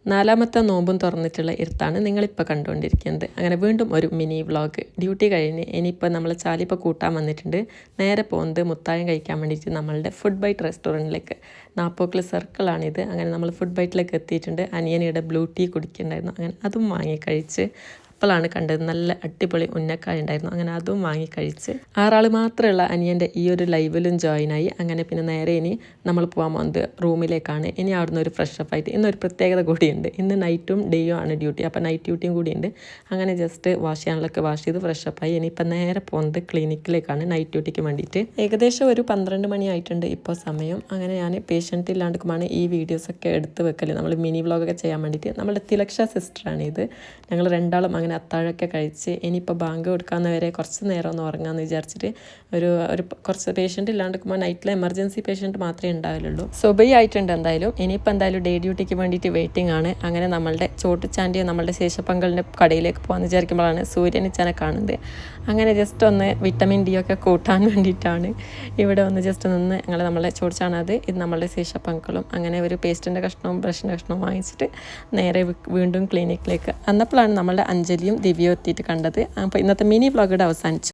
നാലാമത്തെ നോമ്പും തുറന്നിട്ടുള്ള ഇരുത്താണ് നിങ്ങളിപ്പോൾ കണ്ടുകൊണ്ടിരിക്കുന്നത്. അങ്ങനെ വീണ്ടും ഒരു മിനി വ്ളോഗ്. ഡ്യൂട്ടി കഴിഞ്ഞ് ഇനിയിപ്പോൾ നമ്മൾ ചാലിപ്പോൾ കൂട്ടാൻ വന്നിട്ടുണ്ട്. നേരെ പോകുന്നത് മുത്തായം കഴിക്കാൻ വേണ്ടിയിട്ട് നമ്മളുടെ ഫുഡ് ബൈറ്റ് റെസ്റ്റോറൻറ്റിലേക്ക്. നാപ്പോക്കിൽ സർക്കിളാണിത്. അങ്ങനെ നമ്മൾ ഫുഡ് ബൈറ്റിലേക്ക് എത്തിയിട്ടുണ്ട്. അനിയനിയുടെ ബ്ലൂ ടീ കുടിക്കുന്നുണ്ടായിരുന്നു. അങ്ങനെ അതും വാങ്ങി കഴിച്ച് അപ്പോഴാണ് കണ്ടത് നല്ല അടിപൊളി ഉന്നക്കായ ഉണ്ടായിരുന്നു. അങ്ങനെ അതും വാങ്ങി കഴിച്ച് 6 ആൾ മാത്രമുള്ള അനിയൻ്റെ ഈ ഒരു ലൈവിലും ജോയിനായി. അങ്ങനെ പിന്നെ നേരെ ഇനി നമ്മൾ പോകാൻ പോകുന്നത് റൂമിലേക്കാണ്. ഇനി അവിടുന്ന് ഒരു ഫ്രഷപ്പ് ആയിട്ട് ഇന്നൊരു പ്രത്യേകത കൂടിയുണ്ട്. ഇന്ന് നൈറ്റും ഡേയും ആണ് ഡ്യൂട്ടി. അപ്പോൾ നൈറ്റ് ഡ്യൂട്ടിയും കൂടിയുണ്ട്. അങ്ങനെ ജസ്റ്റ് വാഷ് ചെയ്യാനുള്ളൊക്കെ വാഷ് ചെയ്ത് ഫ്രഷപ്പായി. ഇനിയിപ്പോൾ നേരെ പോകുന്നത് ക്ലിനിക്കിലേക്കാണ് നൈറ്റ് ഡ്യൂട്ടിക്ക് വേണ്ടിയിട്ട്. ഏകദേശം ഒരു 12 മണി ആയിട്ടുണ്ട് ഇപ്പോൾ സമയം. അങ്ങനെ ഞാൻ പേഷ്യൻ്റ് ഇല്ലാണ്ടുമാണ് ഈ വീഡിയോസൊക്കെ എടുത്ത് വെക്കൽ. നമ്മൾ മിനി വ്ളോഗൊക്കെ ചെയ്യാൻ വേണ്ടിയിട്ട്. നമ്മുടെ തിലക്ഷ സിസ്റ്ററാണ് ഇത്. ഞങ്ങൾ രണ്ടാളും അങ്ങനെ അത്താഴമൊക്കെ കഴിച്ച് ഇനിയിപ്പോൾ ബാങ്ക് കൊടുക്കാവുന്നവരെ കുറച്ച് നേരം ഒന്ന് ഉറങ്ങാമെന്ന് വിചാരിച്ചിട്ട് ഒരു കുറച്ച് പേഷ്യൻ്റ് ഇല്ലാണ്ടിരിക്കുമ്പോൾ നൈറ്റിൽ എമർജൻസി പേഷ്യൻ്റ് മാത്രമേ ഉണ്ടാവില്ലുള്ളൂ. സുബൈ ആയിട്ടുണ്ട് എന്തായാലും. ഇനിയിപ്പോൾ എന്തായാലും ഡേ ഡ്യൂട്ടിക്ക് വേണ്ടിയിട്ട് വെയിറ്റിംഗ് ആണ്. അങ്ങനെ നമ്മളുടെ ചോട്ടുച്ചാൻ്റെയോ നമ്മളുടെ ശേഷപ്പങ്കളുടെ കടയിലേക്ക് പോകാമെന്ന് വിചാരിക്കുമ്പോഴാണ് സൂര്യനിച്ചനെ കാണുന്നത്. അങ്ങനെ ജസ്റ്റ് ഒന്ന് വിറ്റമിൻ ഡി ഒക്കെ കൂട്ടാൻ വേണ്ടിയിട്ടാണ് ഇവിടെ ഒന്ന് ജസ്റ്റ് നിന്ന് നമ്മളെ ചോടിച്ചാണത്. ഇത് നമ്മളുടെ ശേഷപ്പങ്കളും അങ്ങനെ ഒരു പേസ്റ്റിൻ്റെ കഷ്ണവും ബ്രഷിൻ്റെ കഷ്ണവും വാങ്ങിച്ചിട്ട് നേരെ വീണ്ടും ക്ലിനിക്കിലേക്ക്. അന്നപ്പോഴാണ് നമ്മളുടെ അഞ്ജലിയും ദിവ്യയും എത്തിയിട്ട് കണ്ടത്. അപ്പോൾ ഇന്നത്തെ മിനി വ്ളോഗ് ഇവിടെ അവസാനിച്ചു.